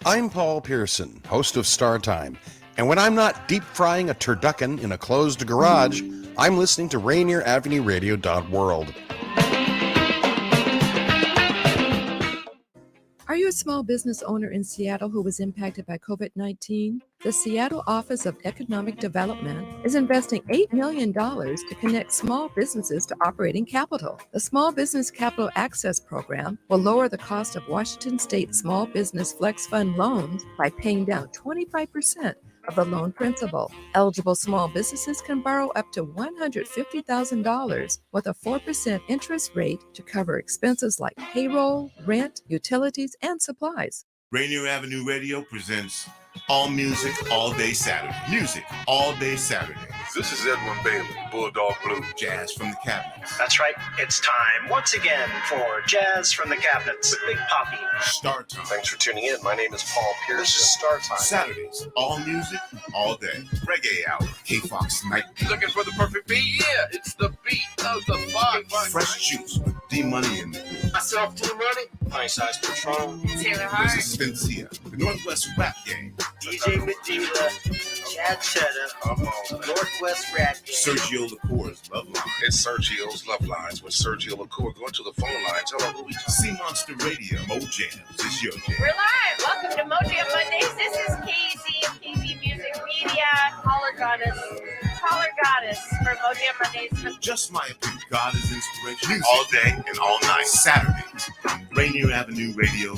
I'm Paul Pearson, host of Star Time, and when I'm not deep frying a turducken in a closed garage, I'm listening to Rainier Avenue Radio World. Are you a small business owner in Seattle who was impacted by COVID-19? The Seattle Office of Economic Development is investing $8 million to connect small businesses to operating capital. The Small Business Capital Access Program will lower the cost of Washington State Small Business Flex Fund loans by paying down 25% of the loan principal. Eligible small businesses can borrow up to $150,000 with a 4% interest rate to cover expenses like payroll, rent, utilities, and supplies. Rainier Avenue Radio presents All Music, All Day Saturday. Music, All Day Saturday. This is Edwin Bailey, Bulldog Blue. Jazz from the Cabinets. That's right. It's time once again for Jazz from the Cabinets with Big Poppy. Star Time. Thanks for tuning in. My name is Paul Pearson. This is Star Time. Saturdays, all music, all day. Reggae Hour. K-Fox Night. Looking for the perfect beat? Yeah, it's the beat of the Fox. Fresh Juice with D-Money in there. Myself, D-Money. Nice Ice Patron. Taylor Hart. This is Spencia, the Northwest Rap Gang. DJ Medina, Chad Cheddar, Northwest Rap Gang. Sergio Lacour's Love Line. It's Sergio's Love Lines with Sergio LaCour. Go to the phone lines. Hello, who we just Sea Monster Radio. Mo Jams. It's your jam. We're live. Welcome to Mojo Mondays. This is KZ of KZ Music Media. Caller Goddess for Mojo Mondays. Just my opinion. God is inspiration. Music. All day and all night. Saturdays. Rainier Avenue Radio.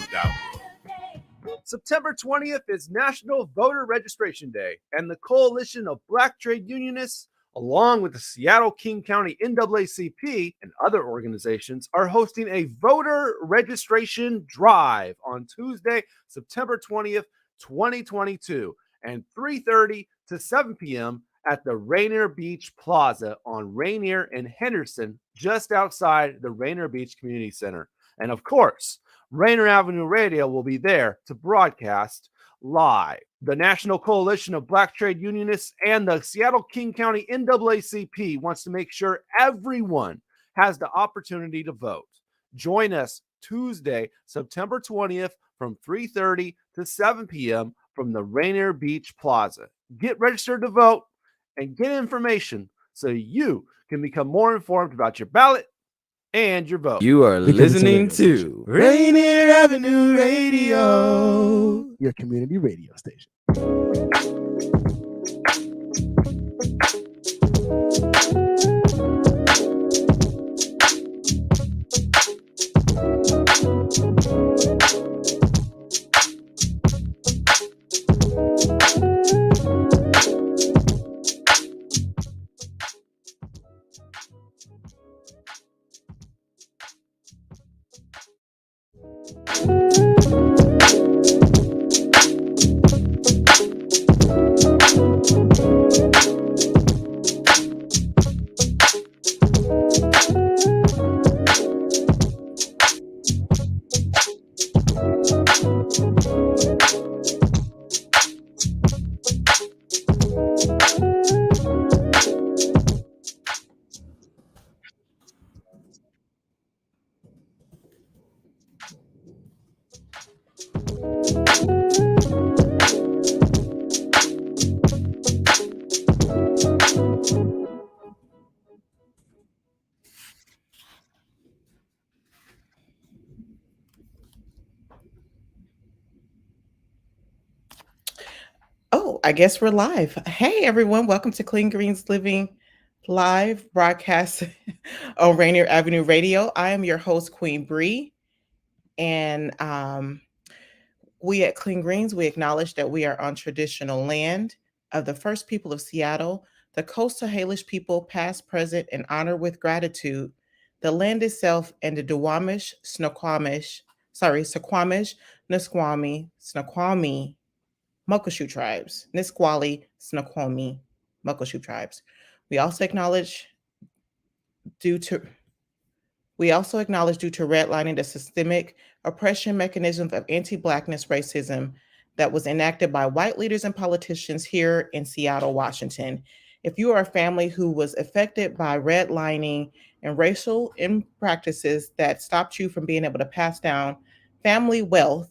September 20th is National Voter Registration Day, and the Coalition of Black Trade Unionists, along with the Seattle King County NAACP and other organizations, are hosting a voter registration drive on Tuesday, September 20th, 2022, and 3:30 to 7 p.m. at the Rainier Beach Plaza on Rainier and Henderson, just outside the Rainier Beach Community Center. And of course, Rainier Avenue Radio will be there to broadcast live. The National Coalition of Black Trade Unionists and the Seattle King County NAACP wants to make sure everyone has the opportunity to vote. Join us Tuesday, September 20th from 3:30 to 7 p.m. from the Rainier Beach Plaza. Get registered to vote and get information so you can become more informed about your ballot and your vote. You are listening to Rainier Avenue Radio, your community radio station. I guess we're live. Hey, everyone. Welcome to Clean Greens Living live broadcast on Rainier Avenue Radio. I am your host, Queen Bree. And we at Clean Greens, we acknowledge that we are on traditional land of the first people of Seattle, the Coastal Salish people, past, present, and honor with gratitude the land itself and the Duwamish, Suquamish, Nisquamish, Snoqualmie, Muckleshoot tribes, Nisqually, Snoqualmie, Muckleshoot tribes. We also acknowledge due to redlining the systemic oppression mechanisms of anti-Blackness racism that was enacted by white leaders and politicians here in Seattle, Washington. If you are a family who was affected by redlining and racial practices that stopped you from being able to pass down family wealth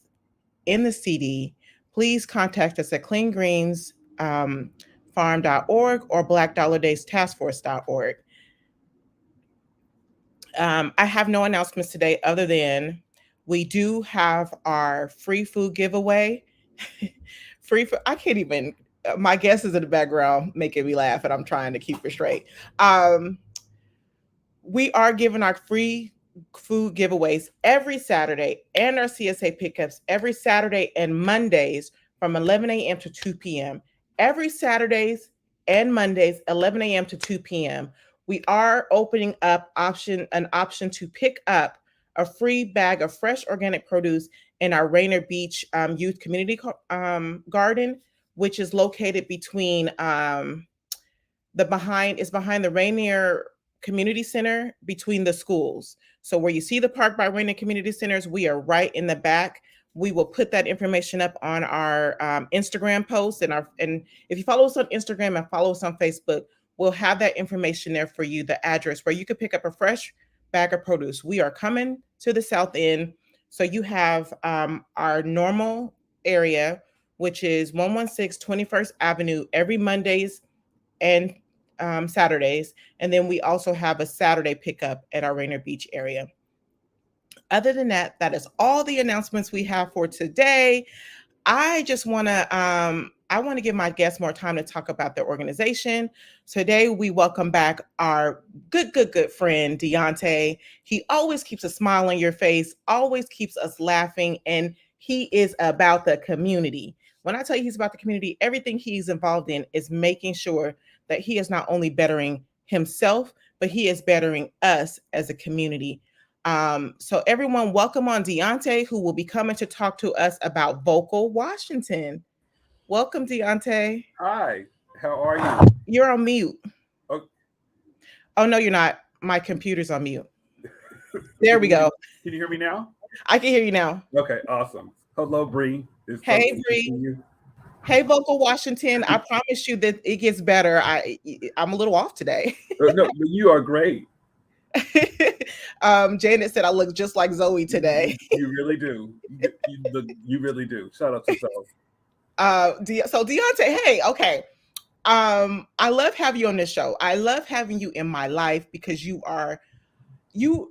in the CD, please contact us at cleangreensfarm.org or blackdollardaystaskforce.org. I have no announcements today other than we do have our free food giveaway. Free food. I can't even, my guest is in the background making me laugh and I'm trying to keep it straight. We are giving our free food giveaways every Saturday and our CSA pickups every Saturday and Mondays from 11 a.m. to 2 p.m. Every Saturdays and Mondays, 11 a.m. to 2 p.m. We are opening up an option to pick up a free bag of fresh organic produce in our Rainier Beach Youth Community Garden, which is located between behind the Rainier Community Center between the schools. So where you see the Park by Rainier Community Centers, we are right in the back. We will put that information up on our Instagram post, and if you follow us on Instagram and follow us on Facebook, we'll have that information there for you, the address where you can pick up a fresh bag of produce. We are coming to the South End. So you have our normal area, which is 116 21st Avenue every Mondays and Saturdays. And then we also have a Saturday pickup at our Rainier Beach area. Other than that, that is all the announcements we have for today. I just want to give my guests more time to talk about their organization. Today, we welcome back our good friend, Deontay. He always keeps a smile on your face, always keeps us laughing, and he is about the community. When I tell you he's about the community, everything he's involved in is making sure that he is not only bettering himself, but he is bettering us as a community. So everyone, welcome on Deontay, who will be coming to talk to us about Vocal Washington. Welcome, Deontay. Hi, how are you? You're on mute. Oh, no, you're not. My computer's on mute. There we go. Can you hear me now? I can hear you now. Okay, awesome. Hello, Bree. Hey, Bree. Hey, Vocal Washington. I promise you that it gets better. I'm a little off today. No, you are great. Janet said I look just like Zoe today. You really do. You really do. Shout out to Zoe. So Deontay, hey, okay. I love having you on this show. I love having you in my life because you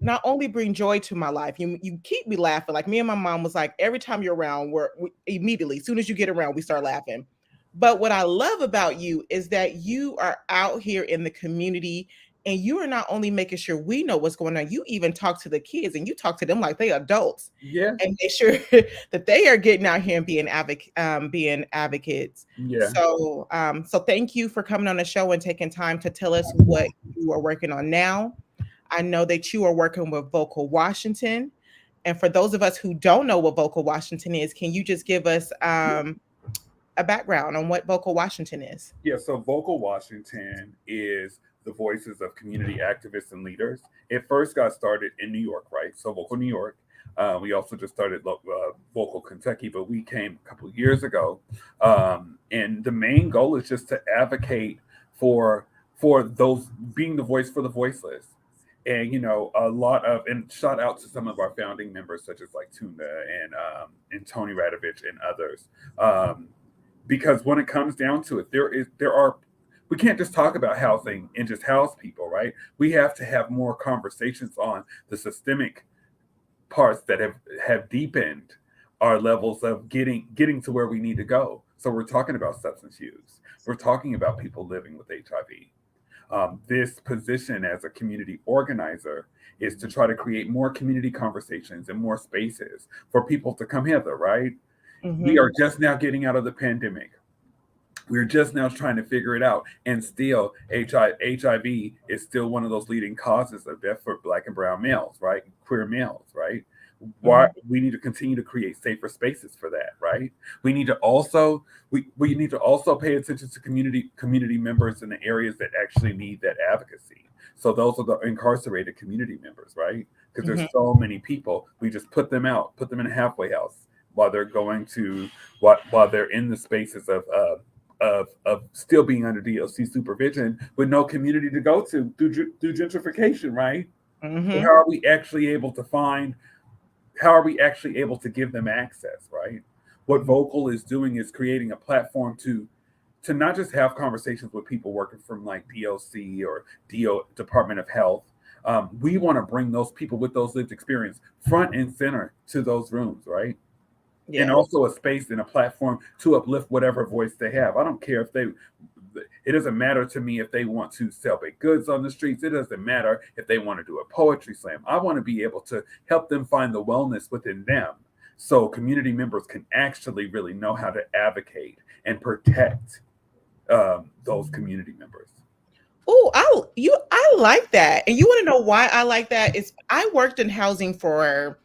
not only bring joy to my life, you keep me laughing. Like me and my mom was like, every time you're around, we immediately, as soon as you get around, we start laughing. But what I love about you is that you are out here in the community and you are not only making sure we know what's going on, you even talk to the kids and you talk to them like they adults. Yeah. And make sure that they are getting out here and being advocates. Yeah. So thank you for coming on the show and taking time to tell us what you are working on now. I know that you are working with Vocal Washington. And for those of us who don't know what Vocal Washington is, can you just give us a background on what Vocal Washington is? Yeah, so Vocal Washington is the voices of community activists and leaders. It first got started in New York, right? So Vocal New York. We also just started Vocal Kentucky, but we came a couple of years ago. And the main goal is just to advocate for those, being the voice for the voiceless. And, and shout out to some of our founding members, such as like Tunda and Tony Radovich and others. Because when it comes down to it, we can't just talk about housing and just house people, right? We have to have more conversations on the systemic parts that have deepened our levels of getting to where we need to go. So we're talking about substance use. We're talking about people living with HIV. This position as a community organizer is to try to create more community conversations and more spaces for people to come hither, right? Mm-hmm. We are just now getting out of the pandemic. We're just now trying to figure it out. And still, HIV is still one of those leading causes of death for Black and brown males, right? Queer males, right? Why we need to continue to create safer spaces for that, right? We need to also we need to also pay attention to community members in the areas that actually need that advocacy. So those are the incarcerated community members, right? Because there's so many people. We just put them in a halfway house while they're while they're in the spaces of still being under DLC supervision with no community to go to through gentrification, right? Mm-hmm. So how are we actually able to give them access, right? What Vocal is doing is creating a platform to not just have conversations with people working from like DOC or Department of Health. We want to bring those people with those lived experience front and center to those rooms, right? Yeah. And also a space and a platform to uplift whatever voice they have. I don't care if it doesn't matter to me if they want to sell baked goods on the streets. It doesn't matter if they want to do a poetry slam. I want to be able to help them find the wellness within them so community members can actually really know how to advocate and protect those community members. Oh, I like that. And you want to know why I like that? I worked in housing for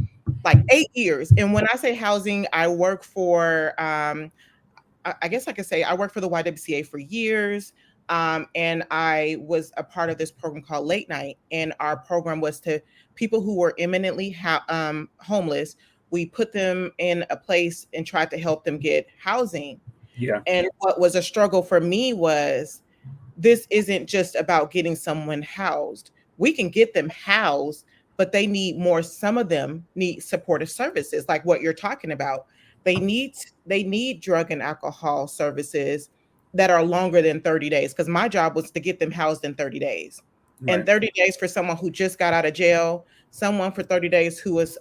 like 8 years. And when I say housing, I work for I guess I could say I worked for the YWCA for years. And I was a part of this program called Late Night. And our program was to people who were imminently homeless. We put them in a place and tried to help them get housing. Yeah. And what was a struggle for me was this isn't just about getting someone housed. We can get them housed, but they need more. Some of them need supportive services, like what you're talking about. They need drug and alcohol services that are longer than 30 days. Because my job was to get them housed in 30 days. Right. And 30 days for someone who just got out of jail, someone for 30 days who is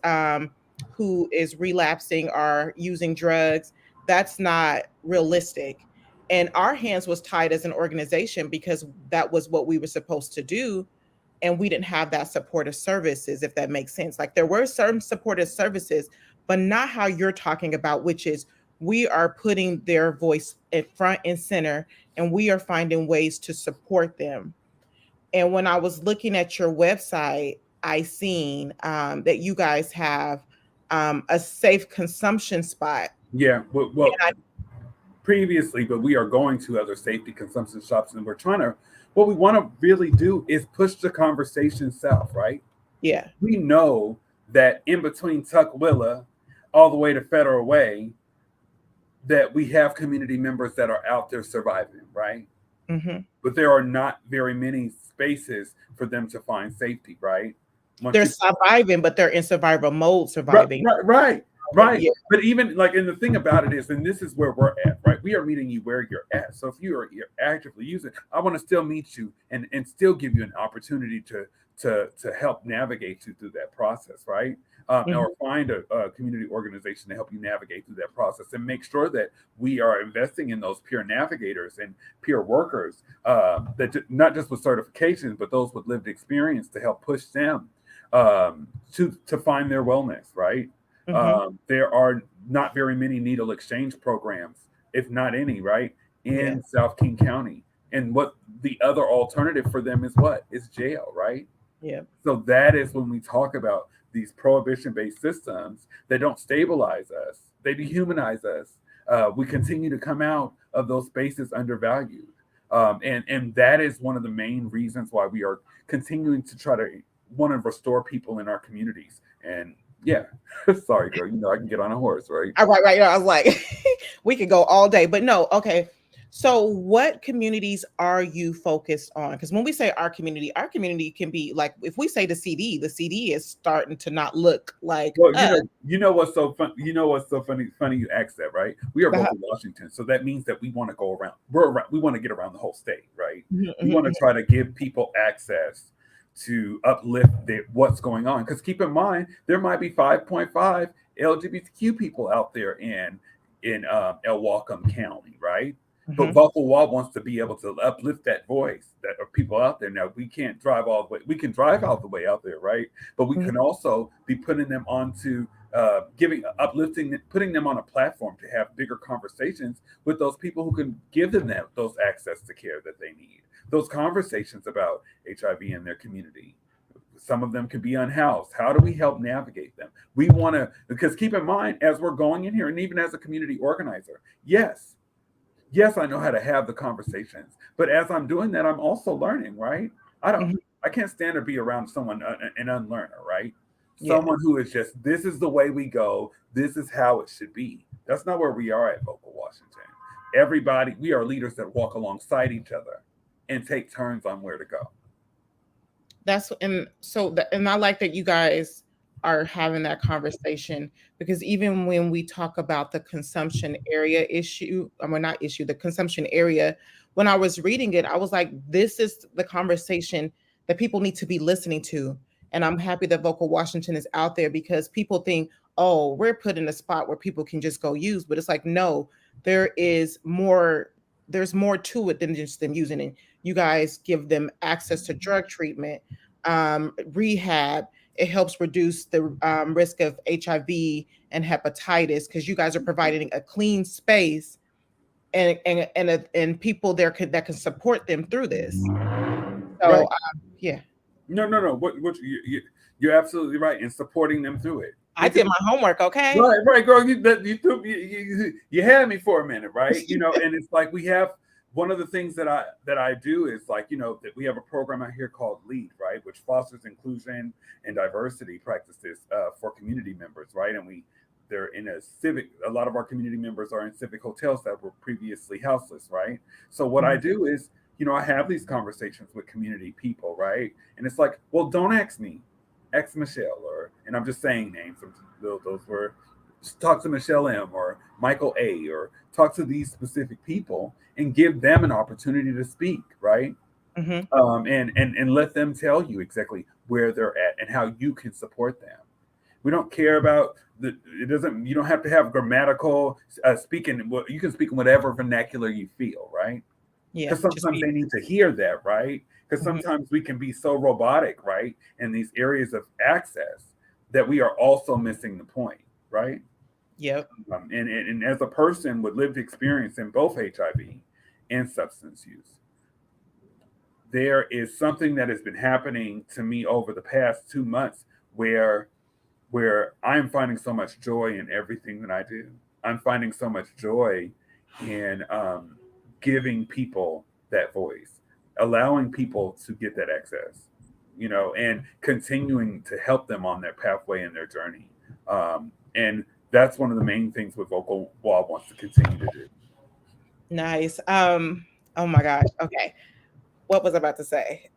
relapsing or using drugs. That's not realistic. And our hands was tied as an organization because that was what we were supposed to do. And we didn't have that supportive services, if that makes sense. Like there were certain supportive services, but not how you're talking about, which is we are putting their voice in front and center, and we are finding ways to support them. And when I was looking at your website, I seen that you guys have a safe consumption spot. Yeah, well previously, but we are going to other safety consumption shops, and what we want to really do is push the conversation south, right? Yeah. We know that in between Tukwila all the way to Federal Way, that we have community members that are out there surviving, right? Mm-hmm. But there are not very many spaces for them to find safety, right? They're surviving, but they're in survival mode surviving. Right. Yeah. But even like, and the thing about it is, and this is where we're at, right? We are meeting you where you're at. So if you're actively using, I want to still meet you and still give you an opportunity to help navigate you through that process, right? Or find a community organization to help you navigate through that process and make sure that we are investing in those peer navigators and peer workers that not just with certifications, but those with lived experience to help push them to find their wellness, right? There are not very many needle exchange programs, if not any, right, in South King County. And what the other alternative for them is what? Is jail, right? Yeah. So that is when we talk about these prohibition-based systems that don't stabilize us. They dehumanize us. We continue to come out of those spaces undervalued. And that is one of the main reasons why we are continuing to try to want to restore people in our communities. And yeah, sorry, girl, I can get on a horse, right? Right. I was like, we could go all day, but no. Okay. So what communities are you focused on? Because when we say our community can be like, if we say the CD is starting to not look like. Well, you know what's so fun? You know what's so funny? Funny you asked that, right? We are both in Washington, so that means that we want to go around. We want to get around the whole state, right? We want to try to give people access to uplift what's going on. Because keep in mind, there might be 5.5 LGBTQ people out there in El Whatcom County, right? But Buffalo Wall wants to be able to uplift that voice that are people out there. Now, we can't drive all the way. We can drive all the way out there, right? But we can also be putting them onto putting them on a platform to have bigger conversations with those people who can give them those access to care that they need. Those conversations about HIV in their community. Some of them could be unhoused. How do we help navigate them? We want to, because keep in mind, as we're going in here, and even as a community organizer, yes, I know how to have the conversations. But as I'm doing that, I'm also learning, right? I can't stand to be around someone, an unlearner, right? Yeah. Someone who is just, this is the way we go. This is how it should be. That's not where we are at Vocal Washington. Everybody, we are leaders that walk alongside each other and take turns on where to go. And I like that you guys are having that conversation, because even when we talk about the consumption area issue, I mean, not issue, the consumption area, when I was reading it, I was like, this is the conversation that people need to be listening to. And I'm happy that Vocal Washington is out there, because people think, oh, we're put in a spot where people can just go use. But it's like, no, there is more. There's more to it than just them using it. You guys give them access to drug treatment, rehab. It helps reduce the risk of HIV and hepatitis, because you guys are providing a clean space and people there that can support them through this. So Right. Yeah. No. What you're absolutely right in supporting them through it. I did my homework, okay? Right, girl. You had me for a minute, right? You know, and it's like we have one of the things that I do is like, you know, that we have a program out here called LEAD, right, which fosters inclusion and diversity practices for community members, right? And they're in a lot of our community members are in civic hotels that were previously houseless, right? So what I do is, you know, I have these conversations with community people, right? And it's like, well, don't ask me, ask Michelle, and I'm just saying names. Those were, talk to Michelle M or Michael A, or talk to these specific people and give them an opportunity to speak, right? Mm-hmm. And let them tell you exactly where they're at and how you can support them. We don't care about you don't have to have grammatical speaking. You can speak in whatever vernacular you feel, right? Yeah. Because sometimes they need to hear that, right? Because sometimes we can be so robotic, right, in these areas of access that we are also missing the point, right? Yep. And as a person with lived experience in both HIV and substance use, there is something that has been happening to me over the past 2 months where I'm finding so much joy in everything that I do. I'm finding so much joy in giving people that voice, allowing people to get that access, you know, and continuing to help them on their pathway and their journey. And that's one of the main things what Vocal Wall wants to continue to do. Nice. Oh my gosh. Okay. What was I about to say?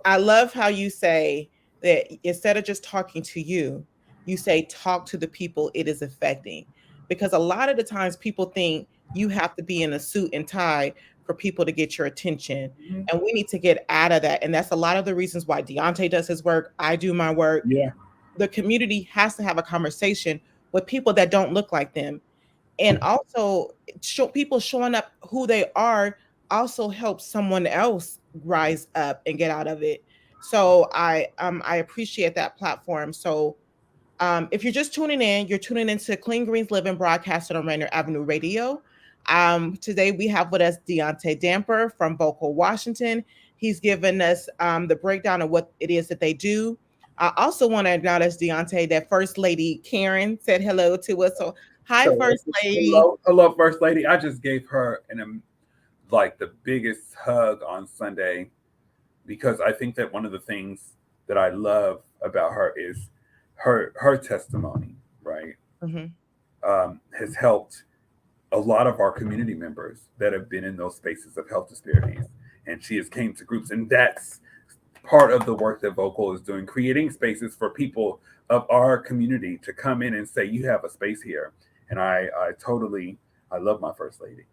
I love how you say that instead of just talking to you, you say talk to the people it is affecting. Because a lot of the times people think you have to be in a suit and tie for people to get your attention. Mm-hmm. And we need to get out of that. And that's a lot of the reasons why Deontay does his work. I do my work. Yeah. The community has to have a conversation with people that don't look like them. And also people showing up who they are also helps someone else rise up and get out of it. So I appreciate that platform. So if you're just tuning in, you're tuning into Clean Greens Living, broadcasted on Rainier Avenue Radio. Today we have with us Deontay Damper from Vocal Washington. He's given us the breakdown of what it is that they do. I also want to acknowledge, Deontay, that First Lady Karen said hello to us. So hi, First Lady. Hello, First Lady. I just gave her the biggest hug on Sunday, because I think that one of the things that I love about her is her testimony, right? Mm-hmm. Has helped a lot of our community members that have been in those spaces of health disparities, and she has came to groups, and that's part of the work that Vocal is doing, creating spaces for people of our community to come in and say, you have a space here. And I love my First Lady.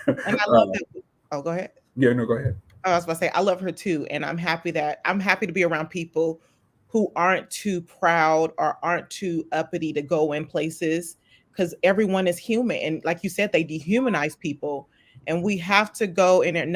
And I love that. Oh, go ahead. Yeah, no, go ahead. I was about to say, I love her too. And I'm happy to be around people who aren't too proud or aren't too uppity to go in places, because everyone is human. And like you said, they dehumanize people, and we have to go in there.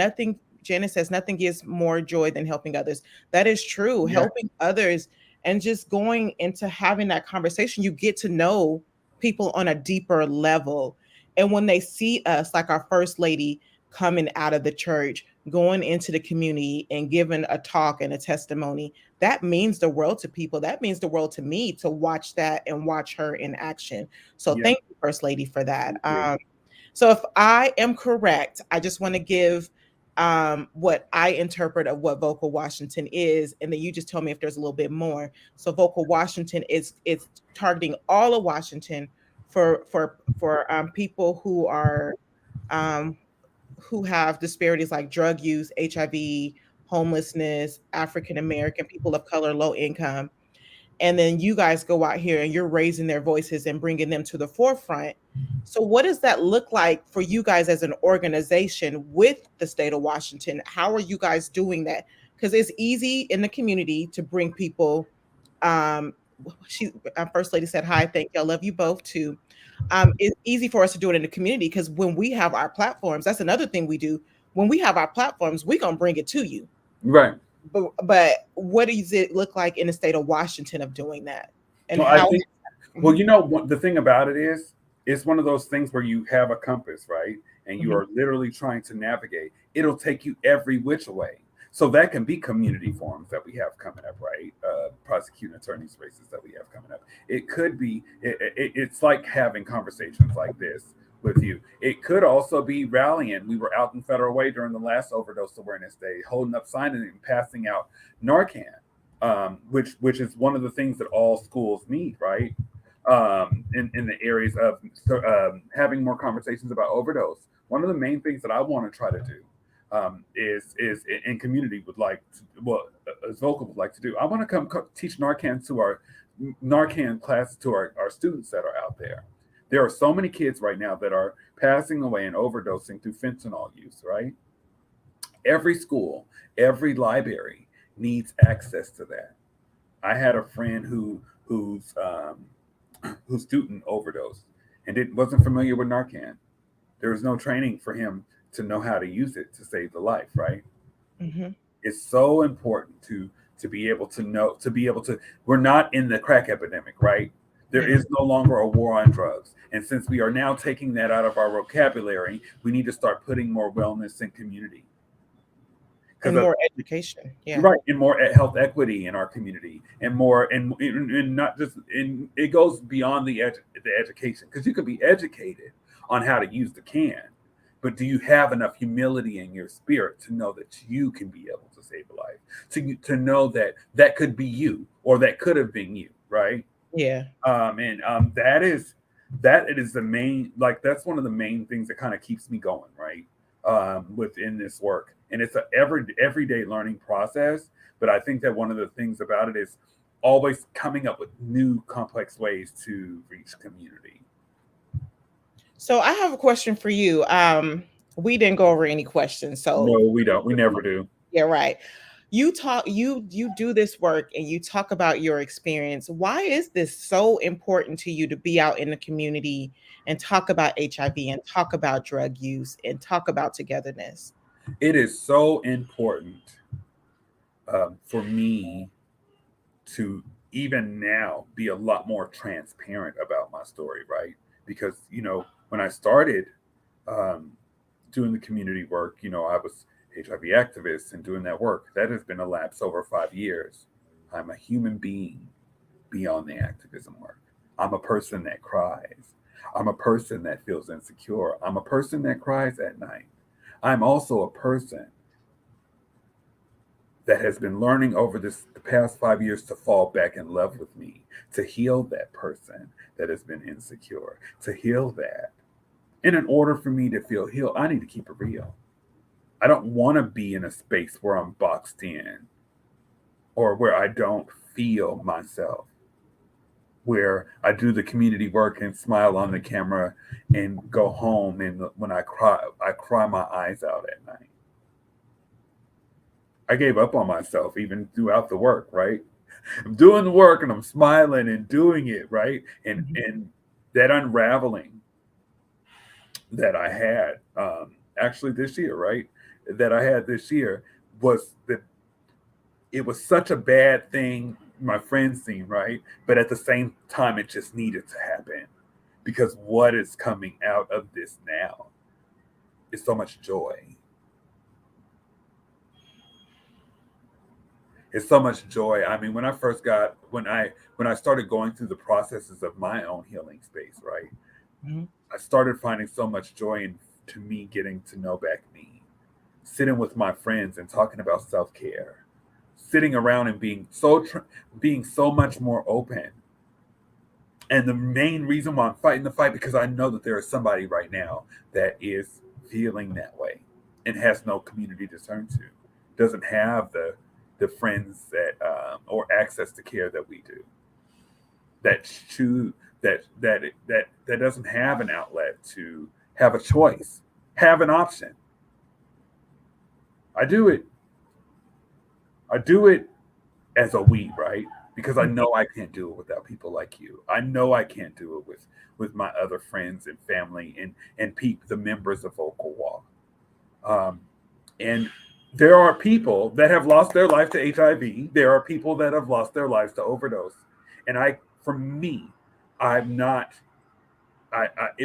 Janice says nothing gives more joy than helping others. That is true. Yeah. Helping others and just going into having that conversation, you get to know people on a deeper level. And when they see us, like our First Lady coming out of the church, going into the community and giving a talk and a testimony, that means the world to people. That means the world to me to watch that and watch her in action. So Thank you, First Lady, for that. So if I am correct, I just want to give what I interpret of what Vocal Washington is, and then you just tell me if there's a little bit more. So Vocal Washington is targeting all of Washington for people who are who have disparities like drug use, HIV, homelessness, African American, people of color, low income. and then you guys go out here and you're raising their voices and bringing them to the forefront. So what does that look like for you guys as an organization with the state of Washington? How are you guys doing that? Because it's easy in the community to bring people. First lady said hi, thank you, I love you both too. It's easy for us to do it in the community because when we have our platforms, that's another thing we do. When we have our platforms, we're gonna bring it to you. Right. But what does it look like in the state of Washington of doing that? And well, how? I think, well, you know, the thing about it is, it's one of those things where you have a compass, right? And you are literally trying to navigate. It'll take you every which way. So that can be community forums that we have coming up, right? Prosecuting attorneys races that we have coming up. It could be, it's like having conversations like this with you. It could also be rallying. We were out in Federal Way during the last Overdose Awareness Day, holding up signs and passing out Narcan, which is one of the things that all schools need, right? In the areas of having more conversations about overdose. One of the main things that I want to try to do is in community would like to, well, as Vocal would like to do. I want to come teach Narcan to our Narcan class to our students that are out there. There are so many kids right now that are passing away and overdosing through fentanyl use, right? Every school, every library needs access to that. I had a friend whose student overdosed and wasn't familiar with Narcan. There was no training for him to know how to use it to save the life, right? It's so important to be able to know, we're not in the crack epidemic, right? There is no longer a war on drugs. And since we are now taking that out of our vocabulary, we need to start putting more wellness in community. And more education. Yeah. Right. And more health equity in our community and more, and not just it goes beyond the education, because you could be educated on how to use the can, but do you have enough humility in your spirit to know that you can be able to save a life, to know that that could be you or that could have been you, right? Yeah. That is the main, like, that's one of the main things that kind of keeps me going, right? Within this work. And it's an everyday learning process. But I think that one of the things about it is always coming up with new complex ways to reach community. So I have a question for you. We didn't go over any questions. So no, we don't. We never do. Yeah, right. You do this work and you talk about your experience. Why is this so important to you to be out in the community and talk about HIV and talk about drug use and talk about togetherness? It is so important for me to even now be a lot more transparent about my story, right? Because, you know, when I started doing the community work, you know, I was HIV activist and doing that work. That has been a lapse over 5 years. I'm a human being beyond the activism work. I'm a person that cries. I'm a person that feels insecure. I'm a person that cries at night. I'm also a person that has been learning over the past 5 years to fall back in love with me, to heal that person that has been insecure, to heal that. And in order for me to feel healed, I need to keep it real. I don't want to be in a space where I'm boxed in or where I don't feel myself, where I do the community work and smile on the camera and go home. And when I cry my eyes out at night. I gave up on myself even throughout the work, right? I'm doing the work and I'm smiling and doing it, right? And that unraveling that I had actually this year, right? That I had this year was that it was such a bad thing, my friends seen, right? But at the same time, it just needed to happen, because what is coming out of this now is so much joy. It's so much joy. I mean, when I started going through the processes of my own healing space, right? Mm-hmm. I started finding so much joy to me getting to know back me, sitting with my friends and talking about self-care, sitting around and being so much more open. And the main reason why I'm fighting the fight, because I know that there is somebody right now that is feeling that way and has no community to turn to, doesn't have the friends that or access to care that we do. that doesn't have an outlet to have a choice, have an option. I do it as a we, right? Because I know I can't do it without people like you. I know I can't do it with my other friends and family and the members of Vocal Walk. And there are people that have lost their life to HIV. There are people that have lost their lives to overdose. And for me, it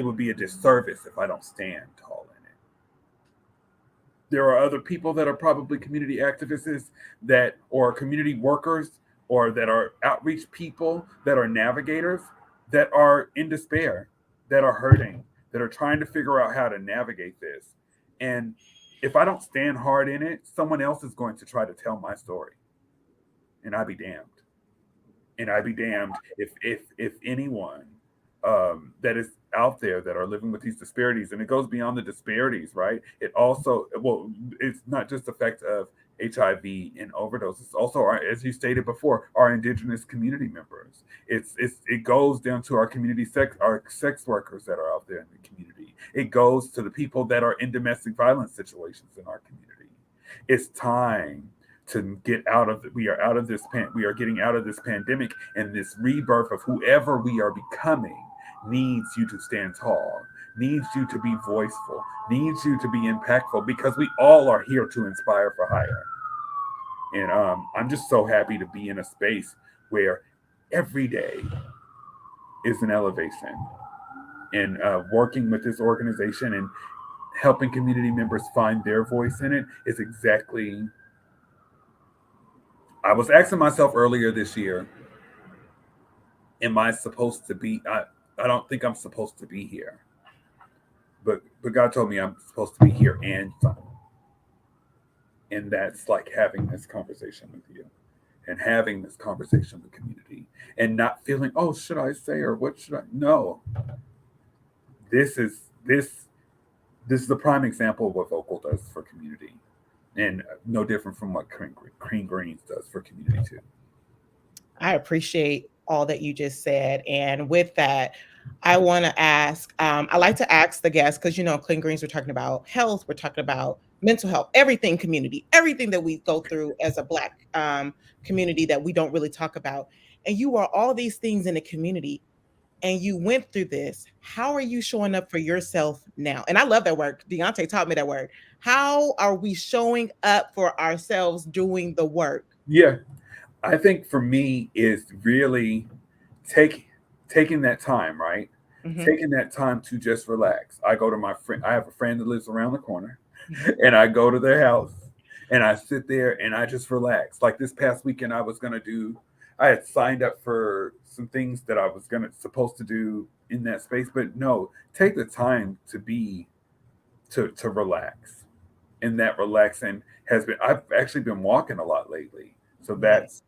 would be a disservice if I don't stand tall in it. There are other people that are probably community activists or community workers, or that are outreach people, that are navigators, that are in despair, that are hurting, that are trying to figure out how to navigate this. And if I don't stand hard in it, someone else is going to try to tell my story. And I'd be damned. And I'd be damned if anyone that is out there that are living with these disparities, and it goes beyond the disparities, right? It also, it's not just the fact of HIV and overdose. It's also, as you stated before, our indigenous community members. It goes down to our our sex workers that are out there in the community. It goes to the people that are in domestic violence situations in our community. It's time to get out of we are getting out of this pandemic, and this rebirth of whoever we are becoming needs you to stand tall, needs you to be voiceful, needs you to be impactful, because we all are here to inspire for higher. And I'm just so happy to be in a space where every day is an elevation. And working with this organization and helping community members find their voice in it is exactly... I was asking myself earlier this year, am I supposed to be... I don't think I'm supposed to be here. But God told me I'm supposed to be here and some. And that's like having this conversation with you and having this conversation with community and not feeling, oh, should I say, or what should I? No. This is the prime example of what Vocal does for community, and no different from what Green Greens does for community too. I appreciate all that you just said. And with that, I want to ask, I like to ask the guests, because, Clean Greens, we're talking about health, we're talking about mental health, everything community, everything that we go through as a Black community that we don't really talk about. And you are all these things in the community, and you went through this. How are you showing up for yourself now? And I love that word. Deontay taught me that word. How are we showing up for ourselves doing the work? Yeah. I think for me is really taking that time, right? Mm-hmm. Taking that time to just relax. I go to my friend. I have a friend that lives around the corner, and I go to their house and I sit there and I just relax. Like this past weekend, I had signed up for some things that I was supposed to do in that space, but no, take the time to relax. And that relaxing I've actually been walking a lot lately. So that's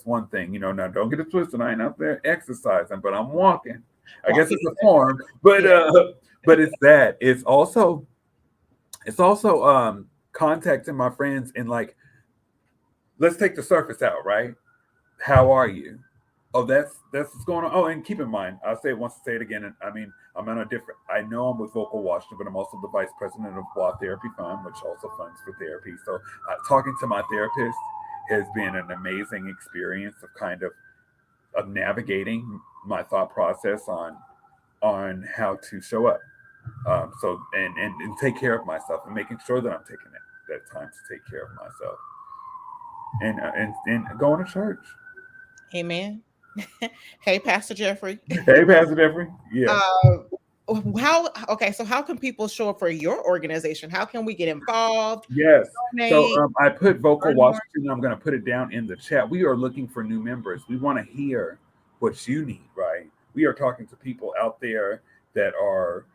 one thing, now don't get it twisted. I ain't out there exercising, but I'm walking. I guess it's a form, but it's that. It's also contacting my friends and like, let's take the surface out, right? How are you? Oh, that's what's going on. Oh, and keep in mind, I'll say it once, say it again. And I mean, I know I'm with Vocal Washington, but I'm also the vice president of WA Therapy Fund, which also funds for therapy. So talking to my therapist has been an amazing experience of navigating my thought process on how to show up. So and take care of myself, and making sure that I'm taking that time to take care of myself. And going to church. Amen. Hey, Pastor Jeffrey. Hey, Pastor Jeffrey. Yeah. So how can people show up for your organization? How can we get involved? Yes. So I put Vocal Washington. I'm going to put it down in the chat. We are looking for new members. We want to hear what you need, right? We are talking to people out there that are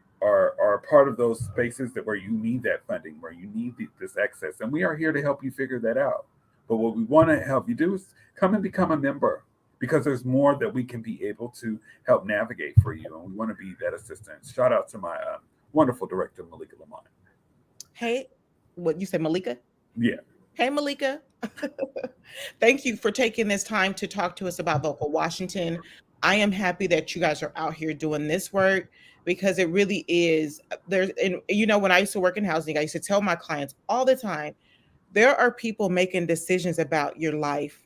part of those spaces where you need that funding, where you need this access. And we are here to help you figure that out. But what we want to help you do is come and become a member, because there's more that we can be able to help navigate for you. And we want to be that assistance. Shout out to my wonderful director, Malika Lamont. Hey, what you said, Malika? Yeah. Hey, Malika. Thank you for taking this time to talk to us about Vocal Washington. I am happy that you guys are out here doing this work because it really is. There's, and when I used to work in housing, I used to tell my clients all the time, there are people making decisions about your life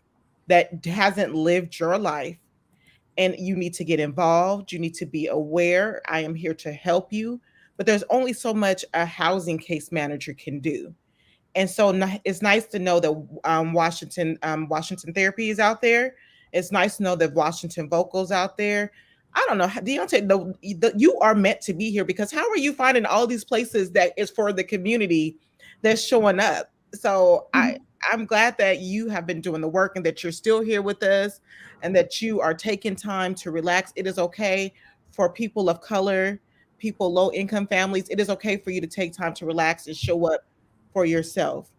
that hasn't lived your life, and you need to get involved. You need to be aware. I am here to help you, but there's only so much a housing case manager can do. And so it's nice to know that Washington Therapy is out there. It's nice to know that Washington Vocals out there. I don't know, Deontay, you are meant to be here, because how are you finding all these places that is for the community that's showing up? So I'm glad that you have been doing the work and that you're still here with us and that you are taking time to relax. It is okay for people of color, people, low income families. It is okay for you to take time to relax and show up for yourself.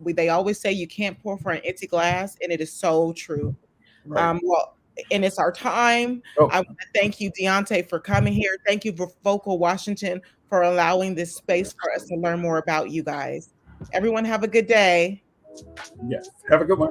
They always say you can't pour from an empty glass, and it is so true. Right. And it's our time. I want to thank you, Deontay, for coming here. Thank you for Vocal Washington for allowing this space for us to learn more about you guys. Everyone have a good day. Yes. Have a good one.